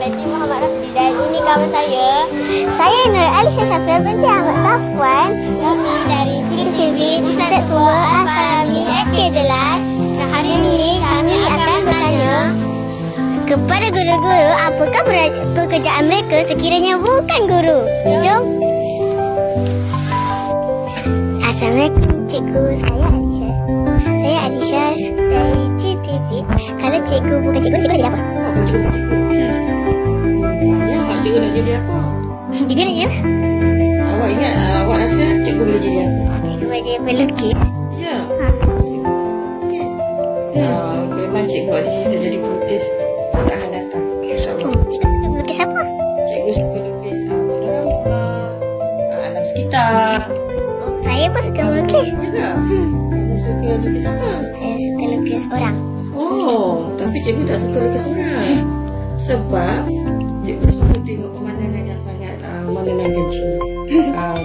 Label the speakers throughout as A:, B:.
A: Binti Muhammad Rasli dan ini kawan saya. Saya Nur Alisha Syafia binti Ahmad Safwan. Kami dari CCTV Pusat Sumber Al-Fahmi SK Jelas. Dan hari ini kami akan bertanya kepada guru-guru apakah pekerjaan mereka sekiranya bukan guru. Jom. Assalamualaikum cikgu, saya Alisha dari CCTV. Kalau cikgu bukan cikgu, cikgu nak jadi apa?
B: Cikgu nak jadi apa?
A: Cikgu nak jadi apa?
B: Awak ingat awak rasa cikgu boleh jadi apa?
A: Cikgu boleh jadi pelukis.
B: Ya. Cikgu pelukis. Memang cikgu ada cerita jadi pelukis tak akan datang.
A: Cikgu suka melukis apa?
B: Cikgu suka lukis warna-warna, alam sekitar.
A: Saya pun suka melukis.
B: Ya. Kamu suka lukis apa?
A: Saya suka lukis orang.
B: Oh, tapi cikgu tak suka lukis orang. Sebab cikgu suka tengok pemandangan yang sangat menenangkan jiwa.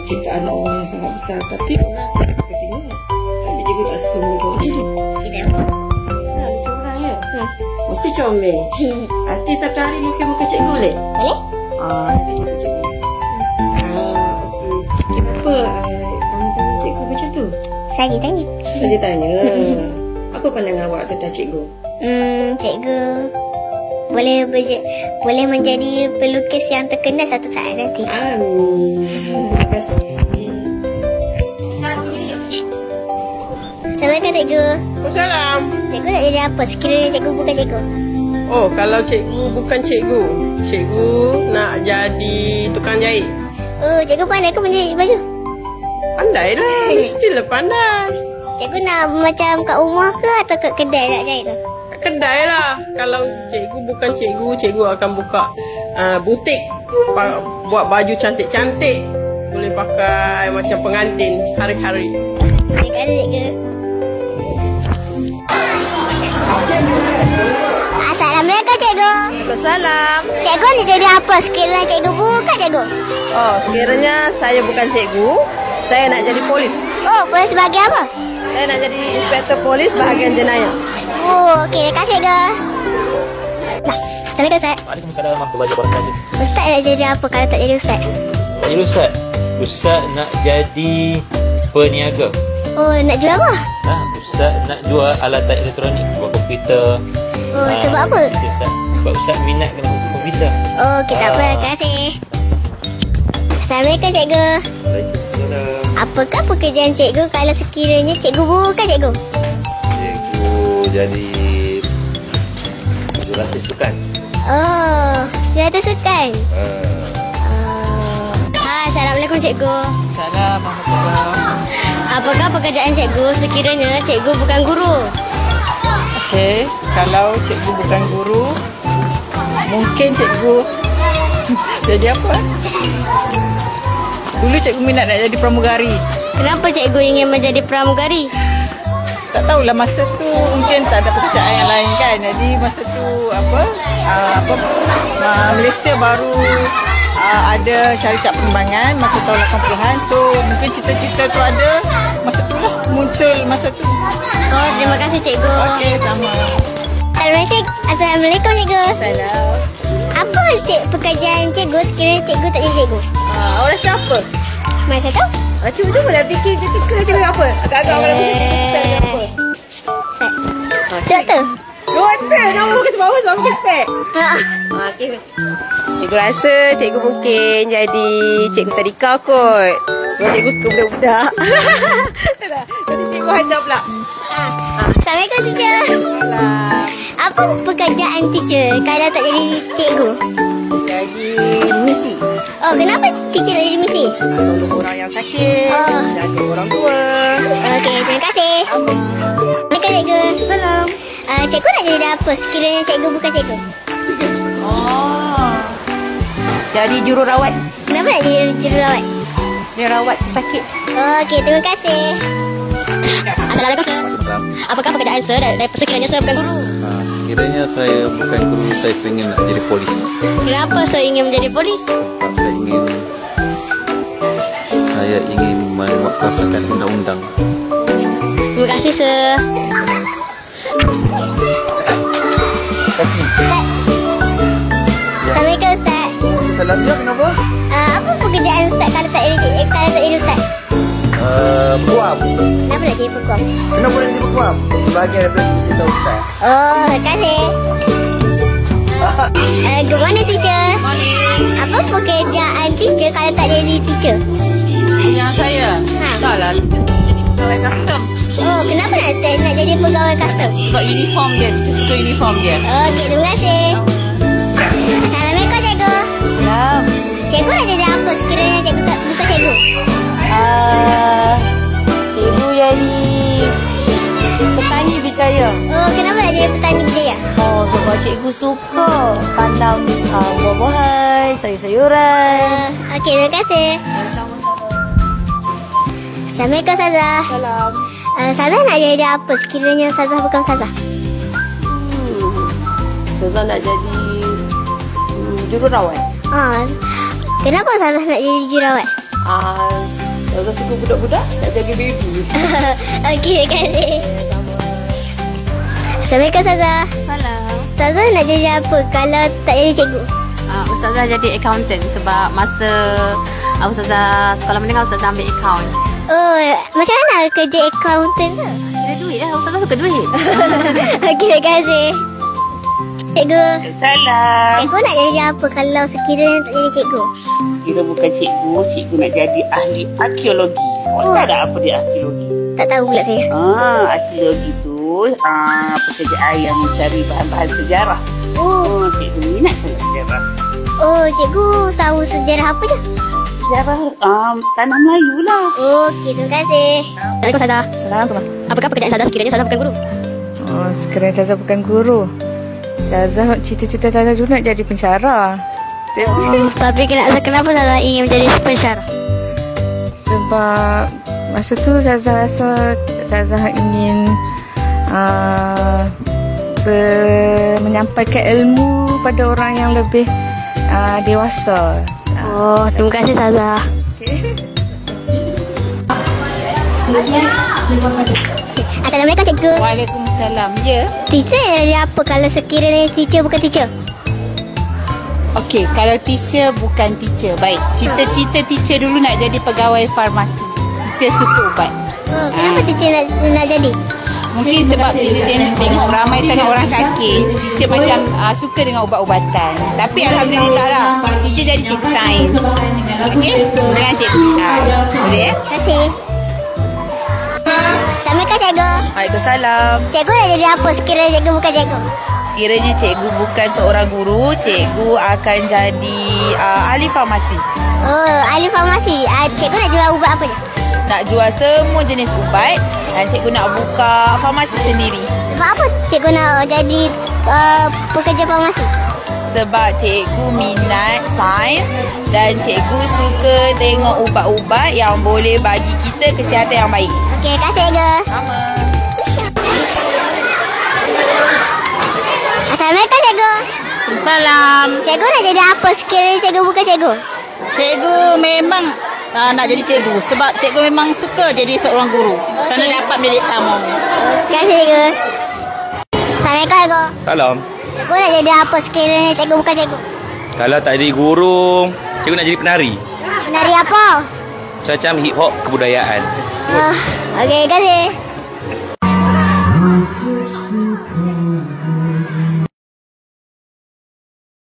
B: Ciptaan Allah yang sangat besar. Tapi orang tak suka tengok. Tapi cikgu tak suka melukis orang.
A: Kita
B: Macam orang ya? Mesti comel. Nanti satu hari lukis muka cikgu boleh?
A: boleh?
B: Nanti muka cikgu. Kenapa kamu cikgu macam tu?
A: Saya tanya.
B: Saya tanya. Apa pandangan awak tentang cikgu?
A: Cikgu boleh menjadi pelukis yang terkenal satu saat nanti.
B: Amin. Terima kasih.
A: Assalamualaikum cikgu.
C: Salam.
A: Cikgu nak jadi apa sekiranya cikgu bukan cikgu?
C: Oh, kalau cikgu bukan cikgu, cikgu nak jadi tukang jahit.
A: Oh, cikgu pandai ke menjahit baju?
C: Pandai lah, mestilah pandai.
A: Cikgu nak macam kat rumah ke atau kat kedai nak jahit tu?
C: Kedai lah. Kalau cikgu bukan cikgu, cikgu akan buka butik, buat baju cantik-cantik. Boleh pakai macam pengantin hari-hari.
A: Baik ada cikgu. Assalamualaikum cikgu.
C: Salam.
A: Cikgu nak jadi apa sekiranya cikgu bukan cikgu?
C: Oh, sekiranya saya bukan cikgu, saya nak jadi polis.
A: Oh, boleh sebagai apa?
C: Saya nak jadi inspektor polis bahagian jenayah.
A: Oh, okey. Terima kasih cikgu. Assalamualaikum Ustaz.
D: Waalaikumsalam warahmatullahi wabarakatuh.
A: Ustaz nak jadi apa kalau tak jadi Ustaz?
D: Tak jadi Ustaz. Ustaz nak jadi peniaga.
A: Oh, nak jual apa?
D: Ustaz nak jual alatan elektronik, buat komputer.
A: Oh, sebab apa?
D: Ustaz, sebab Ustaz minat dengan komputer.
A: Oh, okey. Tak apa. Terima kasih. Assalamualaikum cikgu.
E: Waalaikumsalam.
A: Apakah pekerjaan cikgu kalau sekiranya cikgu bukan cikgu?
E: Cikgu jadi jurulatih sukan.
A: Oh, jurulatih sukan. Assalamualaikum cikgu.
C: Salam warahmatullahi.
A: Apakah pekerjaan cikgu sekiranya cikgu bukan guru?
C: Okey, kalau cikgu bukan guru, mungkin cikgu jadi apa? Dulu cikgu minat nak jadi pramugari.
A: Kenapa cikgu ingin menjadi pramugari?
C: Tak tahulah masa tu mungkin tak ada pekerjaan yang lain kan. Jadi masa tu Malaysia baru ada syarikat penerbangan masa tahun 80-an. So mungkin cita-cita tu ada masa tu lah muncul masa tu.
A: Oh, terima kasih cikgu.
C: Okey, sama.
A: Assalamualaikum cikgu.
C: Salam.
A: Apa pekerjaan cikgu sekiranya cikgu tak jadi cikgu?
C: Awak rasa apa?
A: Masa tu?
C: Cuba dah fikir cikgu apa? Agak-agak awak rasa cikgu apa?
A: Doktor.
C: Doktor, nama bukan sebab apa? Sebab pakai spek. Okey. Cikgu rasa cikgu mungkin jadi cikgu tadika kot. Sebab cikgu suka budak-budak. Jadi cikgu hajar pula.
A: Assalamualaikum teacher.
C: Salam.
A: Apa pekerjaan teacher kalau tak jadi cikgu?
C: Jadi misi.
A: Oh, kenapa teacher nak jadi misi?
C: Tolong orang yang sakit.
A: Oh.
C: Jaga orang tua.
A: Okey, terima kasih. Assalamualaikum cikgu.
C: Salam.
A: Cikgu nak jadi apa sekiranya cikgu bukan cikgu?
C: Oh. Jadi jururawat.
A: Kenapa nak jadi jururawat?
C: Dia rawat pesakit.
A: Okey, terima kasih. Assalamualaikum sir.
F: Waalaikumsalam.
A: Apakah pekerjaan sir sekiranya saya bukan guru?
F: Sekiranya saya bukan guru, saya ingin nak jadi polis.
A: Kenapa saya ingin menjadi polis?
F: Sebab saya ingin mengkuasakan undang-undang.
A: Terima kasih sir. Assalamualaikum
E: Waalaikumsalam. Ya, kenapa?
A: Apa pekerjaan Ustaz kalau tak jadi Ustaz?
E: Peguam.
A: Kenapa nak jadi peguam?
E: Kenapa nak jadi peguam? Sebahagian daripada kita Ustaz.
A: Oh, terima kasih. Good morning, teacher.
G: Morning.
A: Apa pekerjaan teacher kalau tak jadi teacher?
G: Yang saya. Taklah. Pegawai custom.
A: Oh, kenapa nak jadi pegawai custom?
G: Sebab uniform dia. Kita suka uniform dia.
A: Okey, terima kasih. Assalamualaikum, cikgu.
G: Salam.
A: Cikgu nak jadi apa sekiranya cikgu bukan cikgu?
G: Cikgu jadi petani berjaya.
A: Oh, kenapa nak jadi petani berjaya?
G: Oh, sebab cikgu suka tanam buah-buahan, sayur-sayuran.
A: Okey, terima kasih. Assalamualaikum, Ustazah.
G: Salam.
A: Ustazah nak jadi apa sekiranya Ustazah bukan Ustazah?
G: Ustazah nak jadi jururawat.
A: Kenapa Ustazah nak jadi jururawat?
G: Ustazah suka budak-budak nak jaga baby.
A: Okey, terima kasih. Assalamualaikum, Ustazah.
H: Salam.
A: Ustazah nak jadi apa kalau tak jadi cikgu?
H: Ustazah jadi accountant sebab masa Ustazah sekolah menengah Ustazah ambil account.
A: Oh, macam mana kerja accountant tu?
H: Kira duit lah, Ustazah suka duit.
A: Okey, terima kasih. Cikgu.
I: Salam.
A: Cikgu nak jadi apa kalau sekiranya tak jadi cikgu?
I: Sekira bukan cikgu, cikgu nak jadi ahli arkeologi. Awak tahu tak apa dia arkeologi?
A: Tak tahu pula saya.
I: Arkeologi tu pekerjaan yang mencari bahan-bahan sejarah. Cikgu minat sangat sejarah.
A: Oh, cikgu tahu sejarah apa je?
I: Sejarah tanah Melayu lah.
A: Okey, terima kasih.
H: Assalamualaikum, Ustazah.
G: Salam.
H: Apakah pekerjaan Ustazah sekiranya Ustazah bukan guru?
G: Oh, sekiranya Ustazah bukan guru. Ustazah, cita-cita Ustazah dulu nak jadi pensyarah.
H: Tapi kenapa Ustazah ingin menjadi pensyarah?
G: Sebab masa tu Ustazah rasa Ustazah ingin menyampaikan ilmu pada orang yang lebih dewasa.
H: Oh, terima kasih Ustazah.
A: Assalamualaikum, cikgu.
I: Waalaikumsalam. Ya.
A: Teacher nak jadi apa kalau sekiranya teacher bukan teacher?
I: Okey, kalau teacher bukan teacher. Baik, cita-cita teacher dulu nak jadi pegawai farmasi. Teacher suka ubat.
A: Oh, kenapa teacher nak jadi?
I: Mungkin sebab teacher tengok ramai sangat orang sakit. Teacher macam suka dengan ubat-ubatan. Tapi Alhamdulillah lah, teacher jadi cikgu sains. Okey, dengan cikgu. Boleh ya?
A: Terima kasih. Assalamualaikum, cikgu.
C: Waalaikumsalam.
A: Cikgu nak jadi apa sekiranya cikgu bukan cikgu?
C: Sekiranya cikgu bukan seorang guru, cikgu akan jadi ahli farmasi.
A: Oh, ahli farmasi. Cikgu nak jual ubat apa je?
C: Nak jual semua jenis ubat dan cikgu nak buka farmasi sendiri.
A: Sebab apa cikgu nak jadi pekerja farmasi?
C: Sebab cikgu minat sains dan cikgu suka tengok ubat-ubat yang boleh bagi kita kesihatan yang baik.
A: Okey, terima kasih, cikgu.
C: Sama.
A: Assalamualaikum, cikgu.
G: Salam.
A: Cikgu nak jadi apa sekiranya cikgu bukan cikgu?
G: Cikgu memang nak jadi cikgu sebab cikgu memang suka jadi seorang guru kerana dapat mendidik kamu.
A: Terima kasih, cikgu. Assalamualaikum, cikgu.
E: Salam.
A: Cikgu nak jadi apa sekiranya cikgu bukan cikgu?
E: Kalau tak jadi guru, cikgu nak jadi penari.
A: Penari apa?
E: Macam hip hop kebudayaan.
A: Okey, terima kasih.